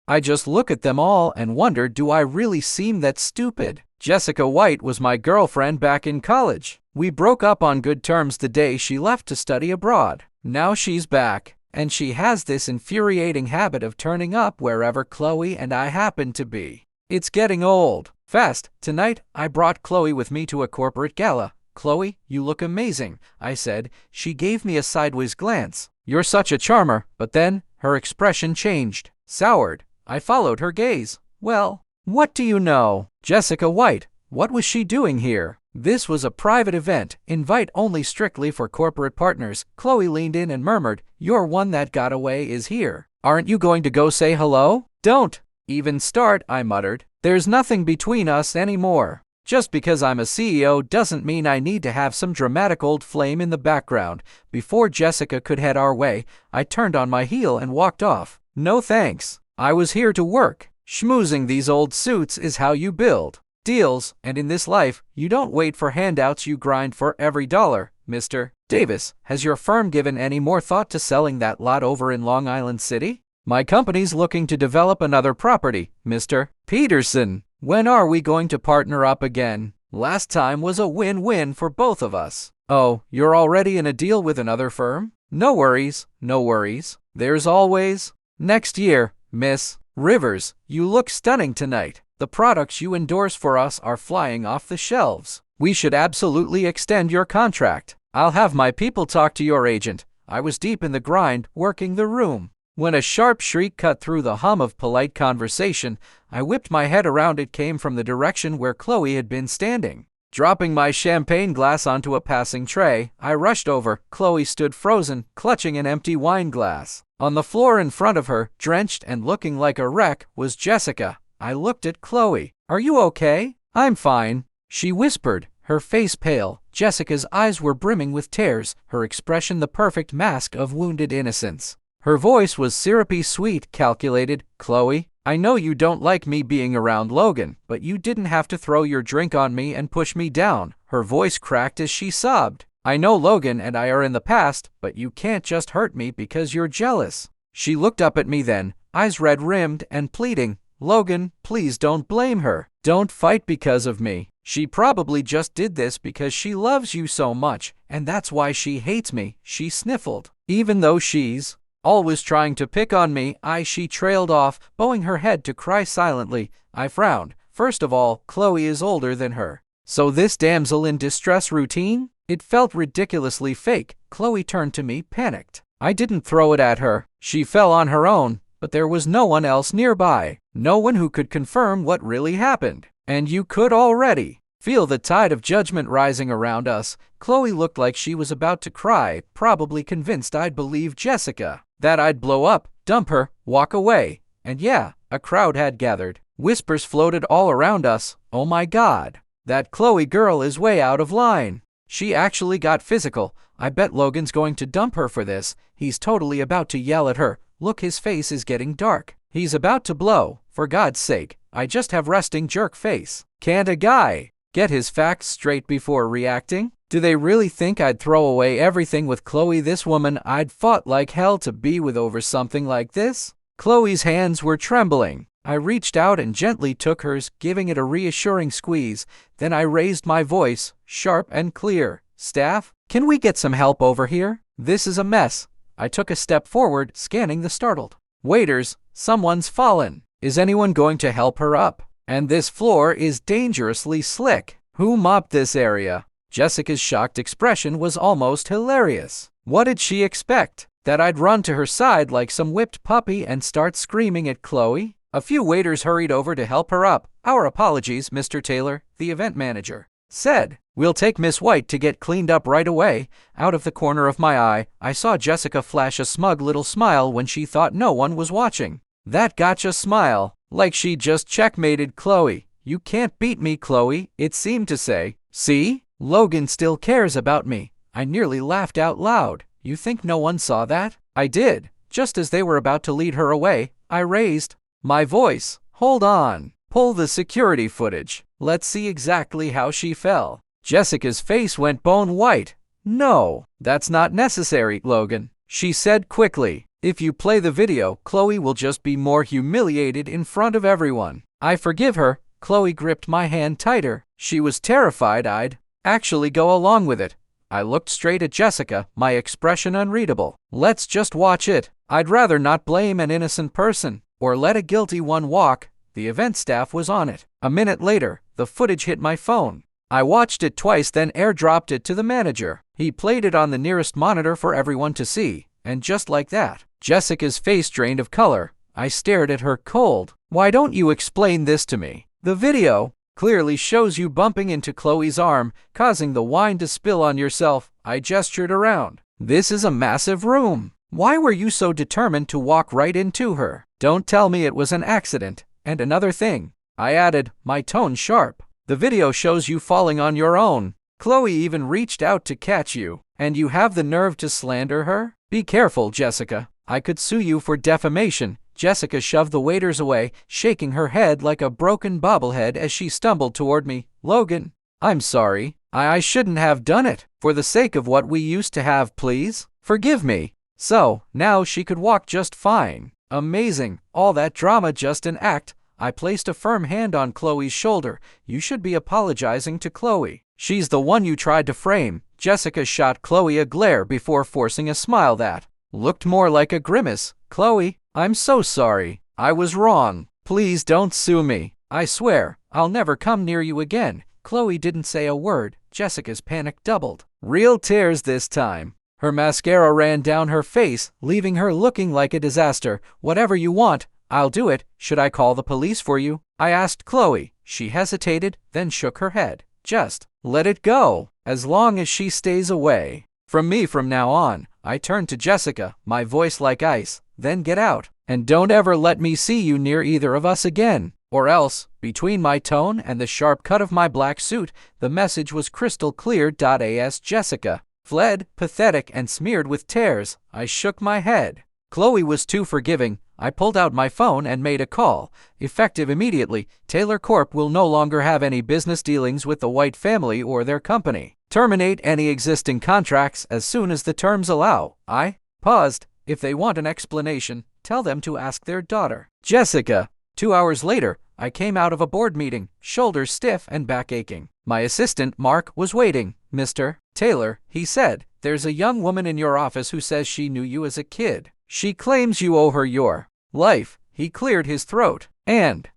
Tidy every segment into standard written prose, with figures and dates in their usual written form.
I just look at them all and wonder, do I really seem that stupid? Jessica White was my girlfriend back in college. We broke up on good terms the day she left to study abroad. Now she's back, and she has this infuriating habit of turning up wherever Chloe and I happen to be. It's getting old. Fast. Tonight, I brought Chloe with me to a corporate gala. Chloe, you look amazing, I said. She gave me a sideways glance. You're such a charmer. But then, her expression changed. Soured. I followed her gaze. Well, what do you know? Jessica White. What was she doing here? This was a private event, invite only strictly for corporate partners. Chloe leaned in and murmured, "Your one that got away is here. Aren't you going to go say hello?" "Don't even start," I muttered. "There's nothing between us anymore. Just because I'm a CEO doesn't mean I need to have some dramatic old flame in the background." Before Jessica could head our way, I turned on my heel and walked off. No thanks. I was here to work. Schmoozing these old suits is how you build deals, and in this life, you don't wait for handouts, you grind for every dollar. Mr. Davis, has your firm given any more thought to selling that lot over in Long Island City? My company's looking to develop another property. Mr. Peterson, when are we going to partner up again? Last time was a win-win for both of us. Oh, you're already in a deal with another firm? No worries, no worries. There's always next year. Miss Rivers, you look stunning tonight. The products you endorse for us are flying off the shelves. We should absolutely extend your contract. I'll have my people talk to your agent. I was deep in the grind, working the room, when a sharp shriek cut through the hum of polite conversation. I whipped my head around. It came from the direction where Chloe had been standing. Dropping my champagne glass onto a passing tray, I rushed over. Chloe stood frozen, clutching an empty wine glass. On the floor in front of her, drenched and looking like a wreck, was Jessica. I looked at Chloe. "Are you okay?" "I'm fine," she whispered, her face pale. Jessica's eyes were brimming with tears, her expression the perfect mask of wounded innocence. Her voice was syrupy sweet, calculated. "Chloe, I know you don't like me being around Logan, but you didn't have to throw your drink on me and push me down." Her voice cracked as she sobbed. "I know Logan and I are in the past, but you can't just hurt me because you're jealous." She looked up at me then, eyes red-rimmed and pleading. "Logan, please don't blame her. Don't fight because of me. She probably just did this because she loves you so much, and that's why she hates me," she sniffled. "Even though she's always trying to pick on me." She trailed off, bowing her head to cry silently. I frowned. First of all, Chloe is older than her. So this damsel in distress routine? It felt ridiculously fake. Chloe turned to me, panicked. I didn't throw it at her. She fell on her own. But there was no one else nearby, no one who could confirm what really happened. And you could already feel the tide of judgment rising around us. Chloe looked like she was about to cry, probably convinced I'd believe Jessica, that I'd blow up, dump her, walk away. And yeah, a crowd had gathered. Whispers floated all around us. "Oh my God, that Chloe girl is way out of line. She actually got physical. I bet Logan's going to dump her for this. He's totally about to yell at her. Look, his face is getting dark. He's about to blow. For God's sake, I just have resting jerk face. Can't a guy get his facts straight before reacting? Do they really think I'd throw away everything with Chloe, this woman I'd fought like hell to be with, over something like this?" Chloe's hands were trembling. I reached out and gently took hers, giving it a reassuring squeeze. Then I raised my voice, sharp and clear. "Staff, can we get some help over here? This is a mess." I took a step forward, scanning the startled. "Waiters, someone's fallen. Is anyone going to help her up? And this floor is dangerously slick. Who mopped this area?" Jessica's shocked expression was almost hilarious. What did she expect? That I'd run to her side like some whipped puppy and start screaming at Chloe? A few waiters hurried over to help her up. "Our apologies, Mr. Taylor," the event manager said. "We'll take Miss White to get cleaned up right away." Out of the corner of my eye, I saw Jessica flash a smug little smile when she thought no one was watching. That gotcha smile, like she just checkmated Chloe. "You can't beat me, Chloe," it seemed to say. "See? Logan still cares about me." I nearly laughed out loud. "You think no one saw that?" I did. Just as they were about to lead her away, I raised my voice. "Hold on. Pull the security footage. Let's see exactly how she fell." Jessica's face went bone white. "No, that's not necessary, Logan." she said quickly. If you play the video, Chloe will just be more humiliated in front of everyone. I forgive her. Chloe gripped my hand tighter. She was terrified I'd actually go along with it. I looked straight at Jessica, my expression unreadable. Let's just watch it. I'd rather not blame an innocent person or let a guilty one walk. The event staff was on it. A minute later, the footage hit my phone. I watched it twice, then airdropped it to the manager. He played it on the nearest monitor for everyone to see, and just like that, Jessica's face drained of color. I stared at her cold. Why don't you explain this to me? The video clearly shows you bumping into Chloe's arm, causing the wine to spill on yourself. I gestured around. This is a massive room. Why were you so determined to walk right into her? Don't tell me it was an accident. And another thing, I added, my tone sharp. The video shows you falling on your own. Chloe even reached out to catch you, and you have the nerve to slander her? Be careful, Jessica. I could sue you for defamation. Jessica shoved the waiters away, shaking her head like a broken bobblehead as she stumbled toward me. Logan, I'm sorry. I shouldn't have done it. For the sake of what we used to have, please. Forgive me. So, now she could walk just fine. Amazing. All that drama just an act. I placed a firm hand on Chloe's shoulder. You should be apologizing to Chloe. She's the one you tried to frame. Jessica shot Chloe a glare before forcing a smile that looked more like a grimace. Chloe, I'm so sorry. I was wrong. Please don't sue me. I swear, I'll never come near you again. Chloe didn't say a word. Jessica's panic doubled. Real tears this time. Her mascara ran down her face, leaving her looking like a disaster. Whatever you want, I'll do it. Should I call the police for you? I asked Chloe. She hesitated, then shook her head. Just let it go, as long as she stays away from me from now on. I turned to Jessica, my voice like ice. Then get out, and don't ever let me see you near either of us again. Or else, between my tone and the sharp cut of my black suit, the message was crystal clear. As Jessica fled, pathetic and smeared with tears, I shook my head. Chloe was too forgiving. I pulled out my phone and made a call. Effective immediately, Taylor Corp will no longer have any business dealings with the White family or their company. Terminate any existing contracts as soon as the terms allow. I paused. If they want an explanation, tell them to ask their daughter, Jessica. 2 hours later, I came out of a board meeting, shoulders stiff and back aching. My assistant, Mark, was waiting. Mr. Taylor, he said, there's a young woman in your office who says she knew you as a kid. She claims you owe her your life. He cleared his throat. And,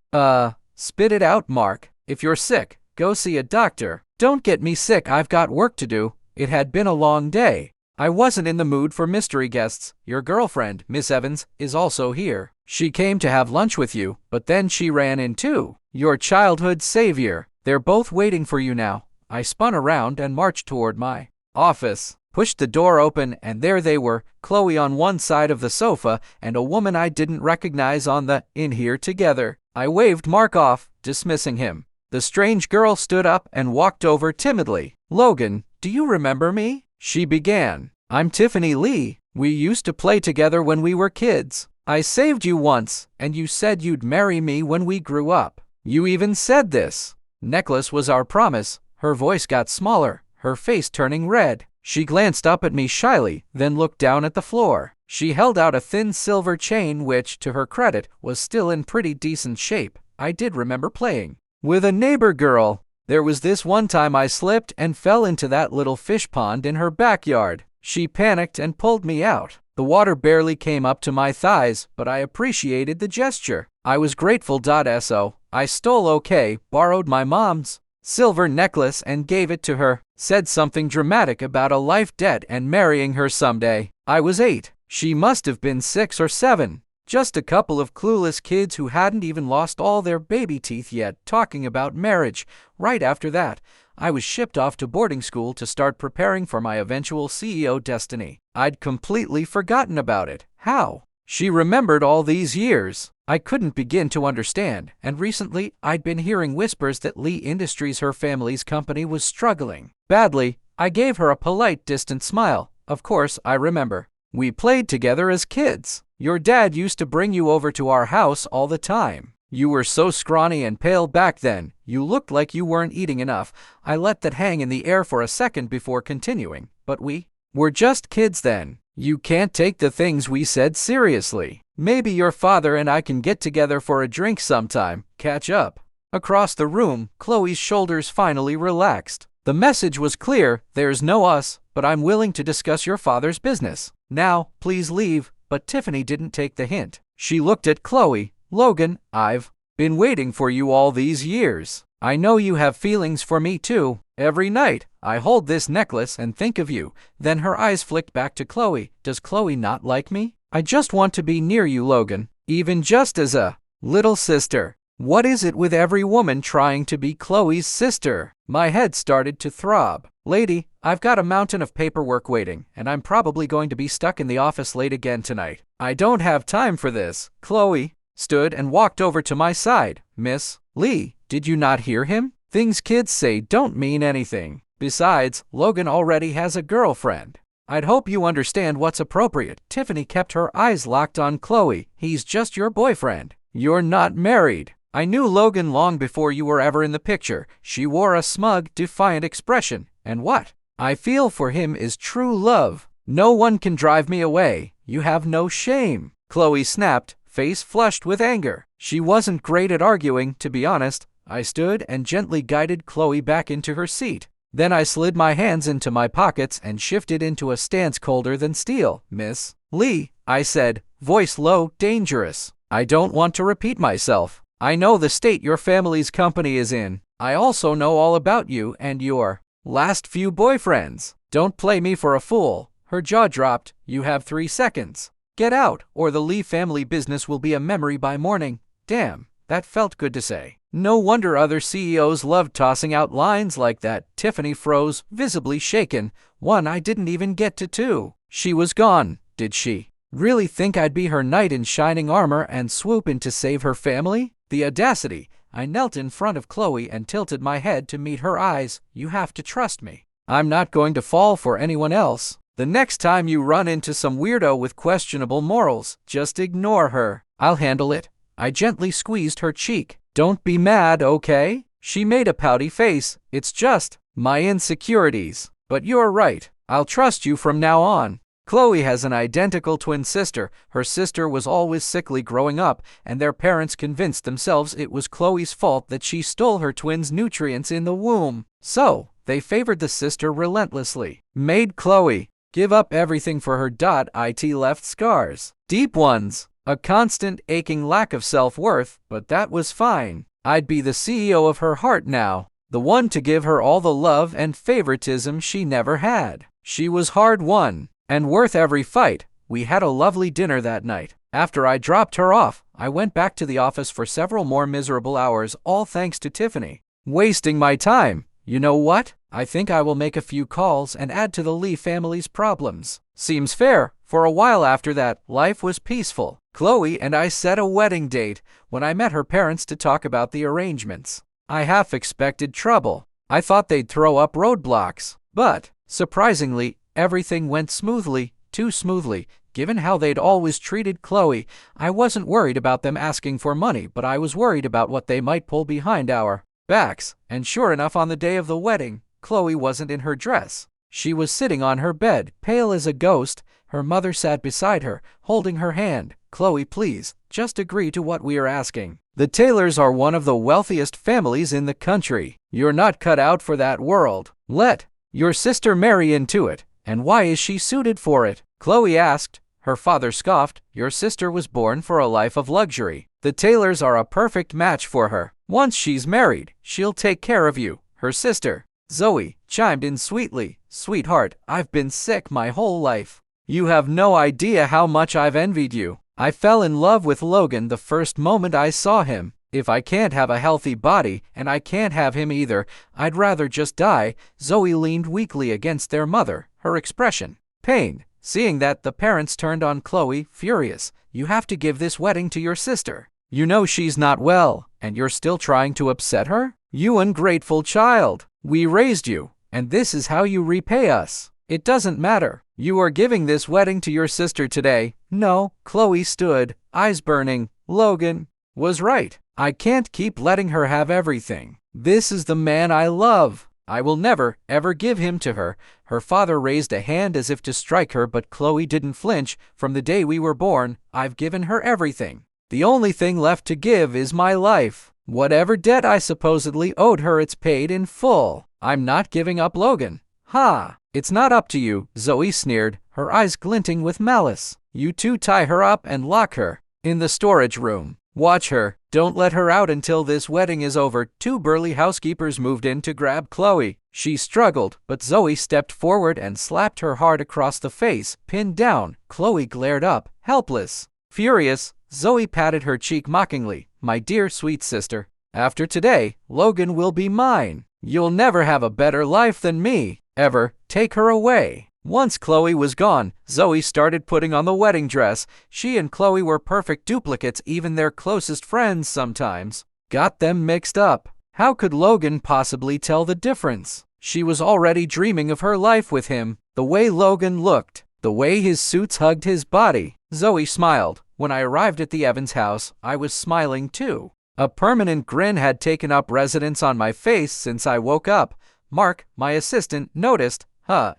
spit it out, Mark. If you're sick, go see a doctor. Don't get me sick. I've got work to do. It had been a long day. I wasn't in the mood for mystery guests. Your girlfriend, Miss Evans, is also here. She came to have lunch with you, but then she ran into your childhood savior. They're both waiting for you now. I spun around and marched toward my office, pushed the door open, and there they were, Chloe on one side of the sofa and a woman I didn't recognize on the in here together. I waved Mark off, dismissing him. The strange girl stood up and walked over timidly. Logan, do you remember me? She began. I'm Tiffany Lee. We used to play together when we were kids. I saved you once, and you said you'd marry me when we grew up. You even said this necklace was our promise. Her voice got smaller, her face turning red. She glanced up at me shyly, then looked down at the floor. She held out a thin silver chain which, to her credit, was still in pretty decent shape. I did remember playing with a neighbor girl. There was this one time I slipped and fell into that little fish pond in her backyard. She panicked and pulled me out. The water barely came up to my thighs, but I appreciated the gesture. I was grateful. So, I stole borrowed my mom's silver necklace and gave it to her. Said something dramatic about a life debt and marrying her someday. I was 8. She must have been 6 or 7. Just a couple of clueless kids who hadn't even lost all their baby teeth yet, talking about marriage. Right after that, I was shipped off to boarding school to start preparing for my eventual CEO destiny. I'd completely forgotten about it. How she remembered all these years, I couldn't begin to understand, and recently I'd been hearing whispers that Lee Industries, her family's company, was struggling badly. I gave her a polite, distant smile. Of course, I remember. We played together as kids. Your dad used to bring you over to our house all the time. You were so scrawny and pale back then, you looked like you weren't eating enough. I let that hang in the air for a second before continuing. But we were just kids then. You can't take the things we said seriously. Maybe your father and I can get together for a drink sometime, catch up. Across the room, Chloe's shoulders finally relaxed. The message was clear, there's no us, but I'm willing to discuss your father's business. Now, please leave, but Tiffany didn't take the hint. She looked at Chloe. Logan, I've been waiting for you all these years. I know you have feelings for me too. Every night, I hold this necklace and think of you. Then her eyes flicked back to Chloe. Does Chloe not like me? I just want to be near you, Logan, even just as a little sister. What is it with every woman trying to be Chloe's sister? My head started to throb. Lady, I've got a mountain of paperwork waiting, and I'm probably going to be stuck in the office late again tonight. I don't have time for this. Chloe stood and walked over to my side. Miss Lee, did you not hear him? Things kids say don't mean anything. Besides, Logan already has a girlfriend. I'd hope you understand what's appropriate. Tiffany kept her eyes locked on Chloe. He's just your boyfriend. You're not married. I knew Logan long before you were ever in the picture. She wore a smug, defiant expression. And what I feel for him is true love. No one can drive me away. You have no shame. Chloe snapped, face flushed with anger. She wasn't great at arguing, to be honest. I stood and gently guided Chloe back into her seat. Then I slid my hands into my pockets and shifted into a stance colder than steel. Miss Lee, I said, voice low, dangerous. I don't want to repeat myself. I know the state your family's company is in. I also know all about you and your last few boyfriends. Don't play me for a fool. Her jaw dropped. You have 3 seconds. Get out, or the Lee family business will be a memory by morning. Damn, that felt good to say. No wonder other CEOs loved tossing out lines like that. Tiffany froze, visibly shaken. 1, I didn't even get to 2. She was gone. Did she really think I'd be her knight in shining armor and swoop in to save her family? The audacity. I knelt in front of Chloe and tilted my head to meet her eyes. You have to trust me. I'm not going to fall for anyone else. The next time you run into some weirdo with questionable morals, just ignore her. I'll handle it. I gently squeezed her cheek. Don't be mad, okay? She made a pouty face. It's just my insecurities. But you're right. I'll trust you from now on. Chloe has an identical twin sister. Her sister was always sickly growing up, and their parents convinced themselves it was Chloe's fault that she stole her twin's nutrients in the womb. So, they favored the sister relentlessly. Made Chloe give up everything for her. It left scars. Deep ones. A constant, aching lack of self-worth, but that was fine. I'd be the CEO of her heart now, the one to give her all the love and favoritism she never had. She was hard-won, and worth every fight. We had a lovely dinner that night. After I dropped her off, I went back to the office for several more miserable hours, all thanks to Tiffany. Wasting my time. You know what? I think I will make a few calls and add to the Lee family's problems. Seems fair. For a while after that, life was peaceful. Chloe and I set a wedding date when I met her parents to talk about the arrangements. I half expected trouble. I thought they'd throw up roadblocks. But, surprisingly, everything went smoothly, too smoothly. Given how they'd always treated Chloe, I wasn't worried about them asking for money, but I was worried about what they might pull behind our backs. And sure enough, on the day of the wedding, Chloe wasn't in her dress. She was sitting on her bed, pale as a ghost. Her mother sat beside her, holding her hand. Chloe, please, just agree to what we are asking. The Taylors are one of the wealthiest families in the country. You're not cut out for that world. Let your sister marry into it. And why is she suited for it? Chloe asked. Her father scoffed. Your sister was born for a life of luxury. The Taylors are a perfect match for her. Once she's married, she'll take care of you. Her sister, Zoe, chimed in sweetly. Sweetheart, I've been sick my whole life. You have no idea how much I've envied you. I fell in love with Logan the first moment I saw him. If I can't have a healthy body, and I can't have him either, I'd rather just die. Zoe leaned weakly against their mother, her expression pained. Seeing that, the parents turned on Chloe, furious. You have to give this wedding to your sister. You know she's not well, and you're still trying to upset her? You ungrateful child. We raised you, and this is how you repay us. It doesn't matter. You are giving this wedding to your sister today. No, Chloe stood, eyes burning. Logan was right. I can't keep letting her have everything. This is the man I love. I will never, ever give him to her. Her father raised a hand as if to strike her, but Chloe didn't flinch. From the day we were born, I've given her everything. The only thing left to give is my life. Whatever debt I supposedly owed her, it's paid in full. I'm not giving up Logan. Ha! It's not up to you, Zoe sneered, her eyes glinting with malice. You two tie her up and lock her in the storage room. Watch her. Don't let her out until this wedding is over. Two burly housekeepers moved in to grab Chloe. She struggled, but Zoe stepped forward and slapped her hard across the face. Pinned down, Chloe glared up, helpless. Furious, Zoe patted her cheek mockingly. My dear sweet sister, after today, Logan will be mine. You'll never have a better life than me. Ever. Take her away. Once Chloe was gone, Zoe started putting on the wedding dress. She and Chloe were perfect duplicates, even their closest friends sometimes got them mixed up. How could Logan possibly tell the difference? She was already dreaming of her life with him. The way Logan looked, the way his suits hugged his body. Zoe smiled. When I arrived at the Evans house, I was smiling too. A permanent grin had taken up residence on my face since I woke up. Mark, my assistant, noticed.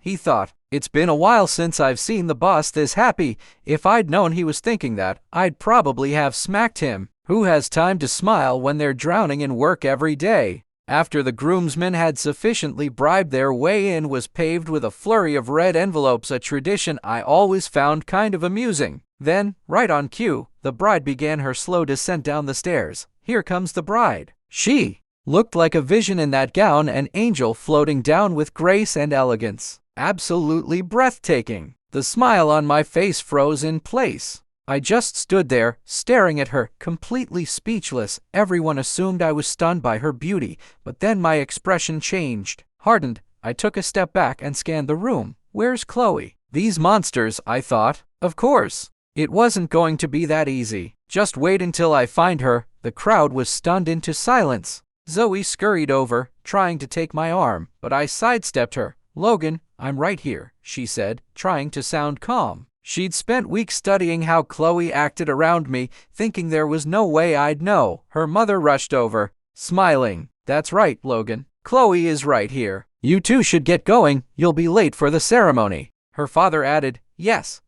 He thought, it's been a while since I've seen the boss this happy. If I'd known he was thinking that, I'd probably have smacked him. Who has time to smile when they're drowning in work every day? After the groomsmen had sufficiently bribed, their way in was paved with a flurry of red envelopes, a tradition I always found kind of amusing. Then, right on cue, the bride began her slow descent down the stairs. Here comes the bride. She looked like a vision in that gown, an angel floating down with grace and elegance. Absolutely breathtaking. The smile on my face froze in place. I just stood there, staring at her, completely speechless. Everyone assumed I was stunned by her beauty, but then my expression changed. Hardened, I took a step back and scanned the room. Where's Chloe? These monsters, I thought. Of course. It wasn't going to be that easy. Just wait until I find her. The crowd was stunned into silence. Zoe scurried over, trying to take my arm, but I sidestepped her. Logan, I'm right here, she said, trying to sound calm. She'd spent weeks studying how Chloe acted around me, thinking there was no way I'd know. Her mother rushed over, smiling. That's right, Logan. Chloe is right here. You two should get going. You'll be late for the ceremony. Her father added, Yes.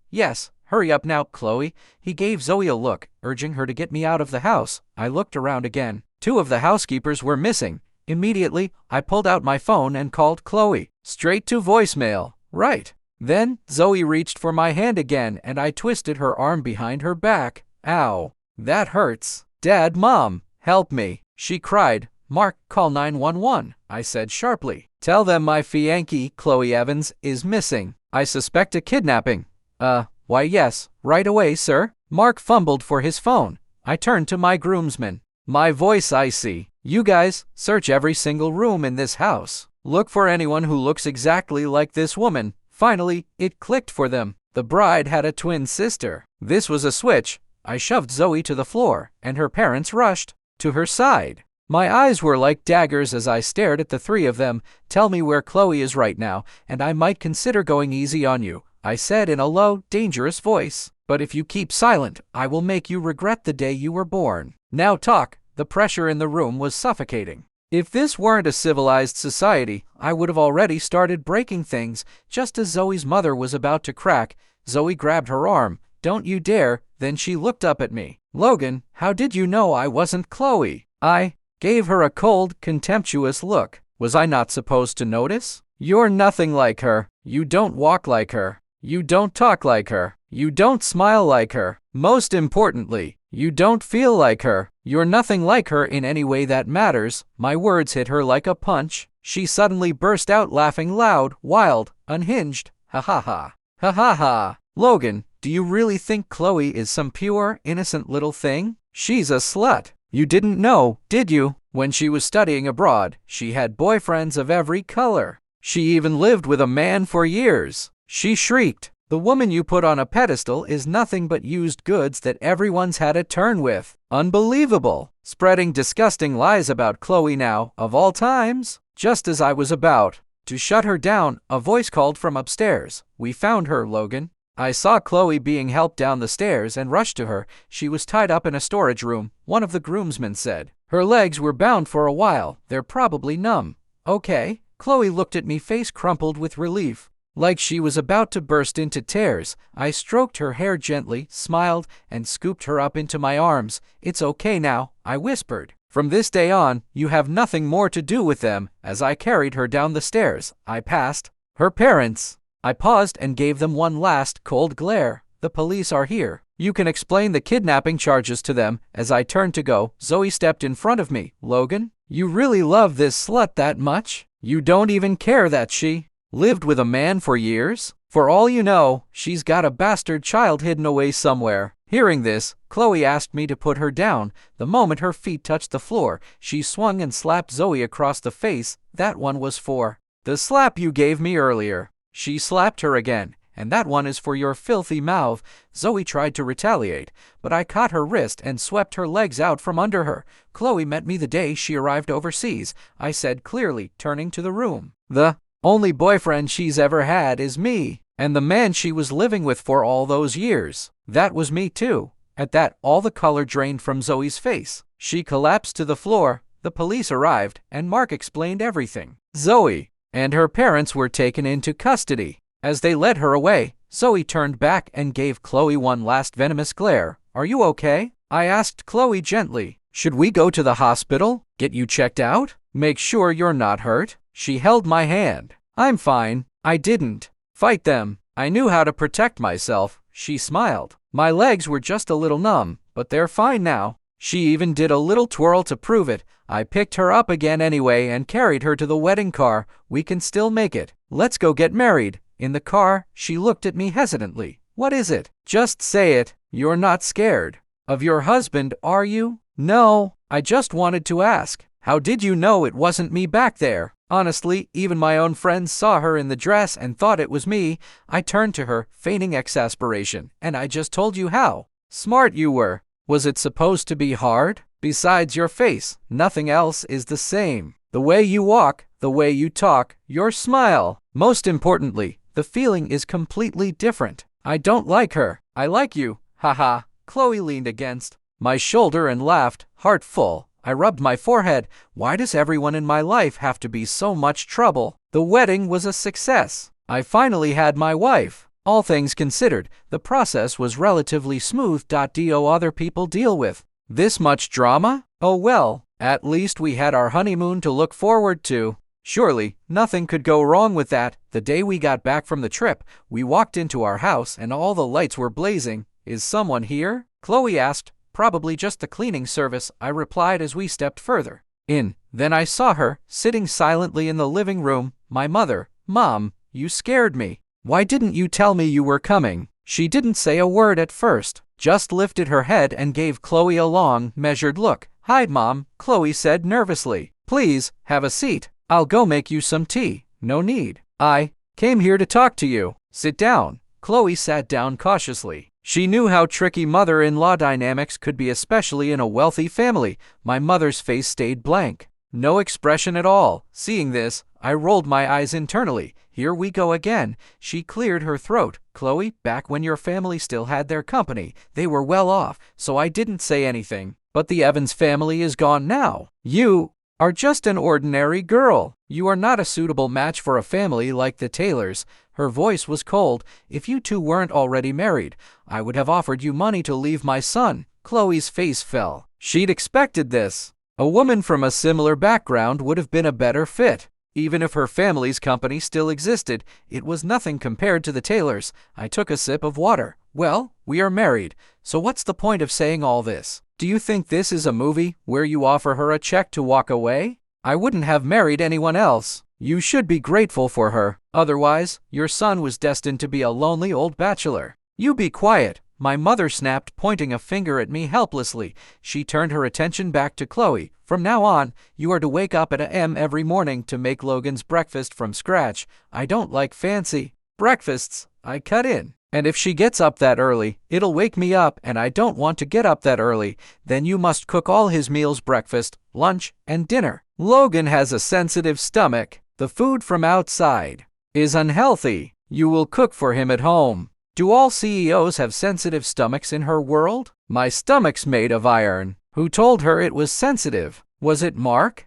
Hurry up now, Chloe. He gave Zoe a look, urging her to get me out of the house. I looked around again. Two of the housekeepers were missing. Immediately, I pulled out my phone and called Chloe. Straight to voicemail. Right. Then, Zoe reached for my hand again, and I twisted her arm behind her back. Ow. That hurts. Dad, Mom, help me. She cried. Mark, call 911, I said sharply. Tell them my fiancée, Chloe Evans, is missing. I suspect a kidnapping. Why yes, right away, sir. Mark fumbled for his phone. I turned to my groomsmen. My voice icy. You guys, search every single room in this house. Look for anyone who looks exactly like this woman. Finally, it clicked for them. The bride had a twin sister. This was a switch. I shoved Zoe to the floor, and her parents rushed to her side. My eyes were like daggers as I stared at the three of them. Tell me where Chloe is right now, and I might consider going easy on you, I said in a low, dangerous voice. But if you keep silent, I will make you regret the day you were born. Now talk. The pressure in the room was suffocating. If this weren't a civilized society, I would have already started breaking things. Just as Zoe's mother was about to crack, Zoe grabbed her arm. Don't you dare. Then she looked up at me. Logan, how did you know I wasn't Chloe? I gave her a cold, contemptuous look. Was I not supposed to notice? You're nothing like her. You don't walk like her. You don't talk like her. You don't smile like her. Most importantly, you don't feel like her. You're nothing like her in any way that matters. My words hit her like a punch. She suddenly burst out laughing loud, wild, unhinged. Ha ha ha. Ha ha ha. Logan, do you really think Chloe is some pure, innocent little thing? She's a slut. You didn't know, did you? When she was studying abroad, she had boyfriends of every color. She even lived with a man for years. She shrieked. The woman you put on a pedestal is nothing but used goods that everyone's had a turn with. Unbelievable. Spreading disgusting lies about Chloe now, of all times. Just as I was about to shut her down, a voice called from upstairs. We found her, Logan. I saw Chloe being helped down the stairs and rushed to her. She was tied up in a storage room, one of the groomsmen said. Her legs were bound for a while. They're probably numb. Okay, Chloe looked at me, face crumpled with relief. Like she was about to burst into tears, I stroked her hair gently, smiled, and scooped her up into my arms. "It's okay now," I whispered. "From this day on, you have nothing more to do with them." As I carried her down the stairs, I passed her parents. I paused and gave them one last cold glare. "The police are here. You can explain the kidnapping charges to them." As I turned to go, Zoe stepped in front of me. "Logan, you really love this slut that much? You don't even care that she lived with a man for years? For all you know, she's got a bastard child hidden away somewhere." Hearing this, Chloe asked me to put her down. The moment her feet touched the floor, she swung and slapped Zoe across the face. "That one was for the slap you gave me earlier." She slapped her again. "And that one is for your filthy mouth." Zoe tried to retaliate, but I caught her wrist and swept her legs out from under her. "Chloe met me the day she arrived overseas," I said clearly, turning to the room. "The only boyfriend she's ever had is me, and the man she was living with for all those years, that was me too." At that, all the color drained from Zoe's face. She collapsed to the floor. The police arrived, and Mark explained everything. Zoe and her parents were taken into custody. As they led her away, Zoe turned back and gave Chloe one last venomous glare. "Are you okay?" I asked Chloe gently. "Should we go to the hospital? Get you checked out? Make sure you're not hurt?" She held my hand. "I'm fine. I didn't fight them. I knew how to protect myself." She smiled. "My legs were just a little numb, but they're fine now." She even did a little twirl to prove it. I picked her up again anyway and carried her to the wedding car. "We can still make it. Let's go get married." In the car, she looked at me hesitantly. "What is it? Just say it. You're not scared of your husband, are you?" "No, I just wanted to ask. How did you know it wasn't me back there?" Honestly, even my own friends saw her in the dress and thought it was me. I turned to her, feigning exasperation. "And I just told you how smart you were. Was it supposed to be hard? Besides your face, nothing else is the same. The way you walk, the way you talk, your smile. Most importantly, the feeling is completely different. I don't like her. I like you." "Haha." Chloe leaned against my shoulder and laughed, heart full. I rubbed my forehead. Why does everyone in my life have to be so much trouble? The wedding was a success. I finally had my wife. All things considered, the process was relatively smooth. Do other people deal with this much drama? Oh well, at least we had our honeymoon to look forward to. Surely, nothing could go wrong with that. The day we got back from the trip, we walked into our house and all the lights were blazing. "Is someone here?" Chloe asked. "Probably just the cleaning service," I replied as we stepped further in. Then I saw her, sitting silently in the living room. "My mother." "Mom, you scared me. Why didn't you tell me you were coming?" She didn't say a word at first, just lifted her head and gave Chloe a long, measured look. "Hi, Mom," Chloe said nervously. "Please, have a seat. I'll go make you some tea." "No need. I came here to talk to you." "Sit down." Chloe sat down cautiously. She knew how tricky mother-in-law dynamics could be, especially in a wealthy family. My mother's face stayed blank. No expression at all. Seeing this, I rolled my eyes internally. Here we go again. She cleared her throat. "Chloe, back when your family still had their company, they were well off, so I didn't say anything. But the Evans family is gone now. You are just an ordinary girl. You are not a suitable match for a family like the Taylors." Her voice was cold. "If you two weren't already married, I would have offered you money to leave my son." Chloe's face fell. She'd expected this. A woman from a similar background would have been a better fit. Even if her family's company still existed, it was nothing compared to the Taylors. I took a sip of water. "Well, we are married, so what's the point of saying all this? Do you think this is a movie where you offer her a check to walk away? I wouldn't have married anyone else. You should be grateful for her. Otherwise, your son was destined to be a lonely old bachelor." "You be quiet," my mother snapped, pointing a finger at me helplessly. She turned her attention back to Chloe. "From now on, you are to wake up at a.m. every morning to make Logan's breakfast from scratch. I don't like fancy breakfasts," I cut in. "And if she gets up that early, it'll wake me up, and I don't want to get up that early. Then you must cook all his meals, breakfast, lunch, and dinner. Logan has a sensitive stomach. The food from outside is unhealthy. You will cook for him at home." Do all CEOs have sensitive stomachs in her world? My stomach's made of iron. Who told her it was sensitive? Was it Mark?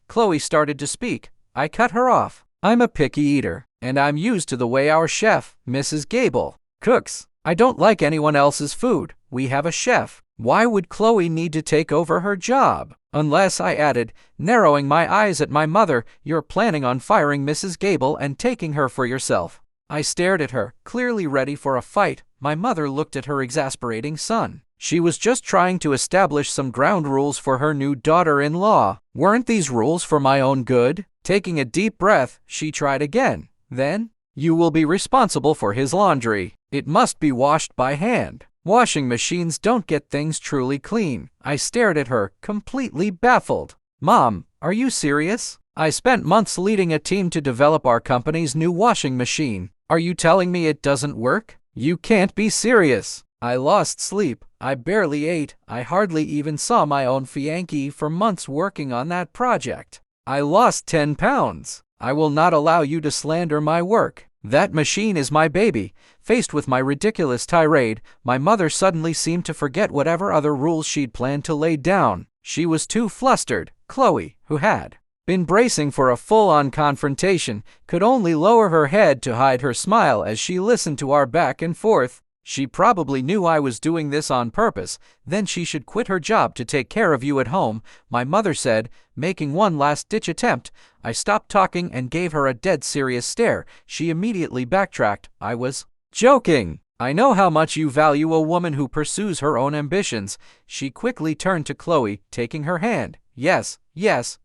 Chloe started to speak. I cut her off. I'm a picky eater, and I'm used to the way our chef, Mrs. Gable, cooks. I don't like anyone else's food. We have a chef. Why would Chloe need to take over her job? Unless, I added, narrowing my eyes at my mother, you're planning on firing Mrs. Gable and taking her for yourself. I stared at her, clearly ready for a fight. My mother looked at her exasperating son. She was just trying to establish some ground rules for her new daughter-in-law. Weren't these rules for my own good? Taking a deep breath, she tried again. Then, you will be responsible for his laundry. It must be washed by hand. Washing machines don't get things truly clean. I stared at her, completely baffled. Mom, are you serious? I spent months leading a team to develop our company's new washing machine. Are you telling me it doesn't work? You can't be serious. I lost sleep. I barely ate. I hardly even saw my own fiancé for months working on that project. I lost 10 pounds. I will not allow you to slander my work. That machine is my baby. Faced with my ridiculous tirade, my mother suddenly seemed to forget whatever other rules she'd planned to lay down. She was too flustered. Chloe, who had been bracing for a full-on confrontation, could only lower her head to hide her smile as she listened to our back and forth. She probably knew I was doing this on purpose. Then she should quit her job to take care of you at home, my mother said, making one last-ditch attempt. I stopped talking and gave her a dead serious stare. She immediately backtracked. I was joking. I know how much you value a woman who pursues her own ambitions. She quickly turned to Chloe, taking her hand. Yes,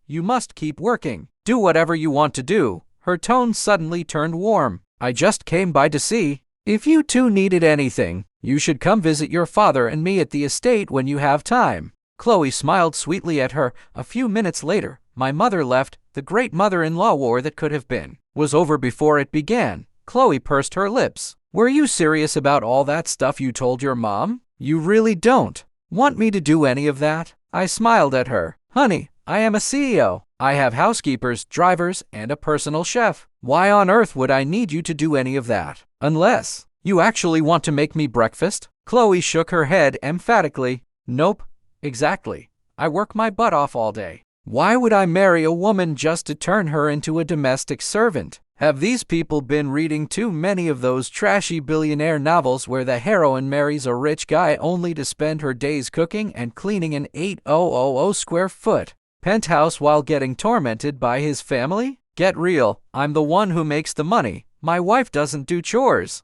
you must keep working. Do whatever you want to do. Her tone suddenly turned warm. I just came by to see. If you two needed anything, you should come visit your father and me at the estate when you have time. Chloe smiled sweetly at her. A few minutes later, my mother left. The great mother-in-law war that could have been was over before it began. Chloe pursed her lips. Were you serious about all that stuff you told your mom? You really don't want me to do any of that? I smiled at her. Honey, I am a CEO. I have housekeepers, drivers, and a personal chef. Why on earth would I need you to do any of that? Unless you actually want to make me breakfast? Chloe shook her head emphatically. Nope, exactly. I work my butt off all day. Why would I marry a woman just to turn her into a domestic servant? Have these people been reading too many of those trashy billionaire novels where the heroine marries a rich guy only to spend her days cooking and cleaning an 8,000 square foot penthouse while getting tormented by his family? Get real. I'm the one who makes the money. My wife doesn't do chores.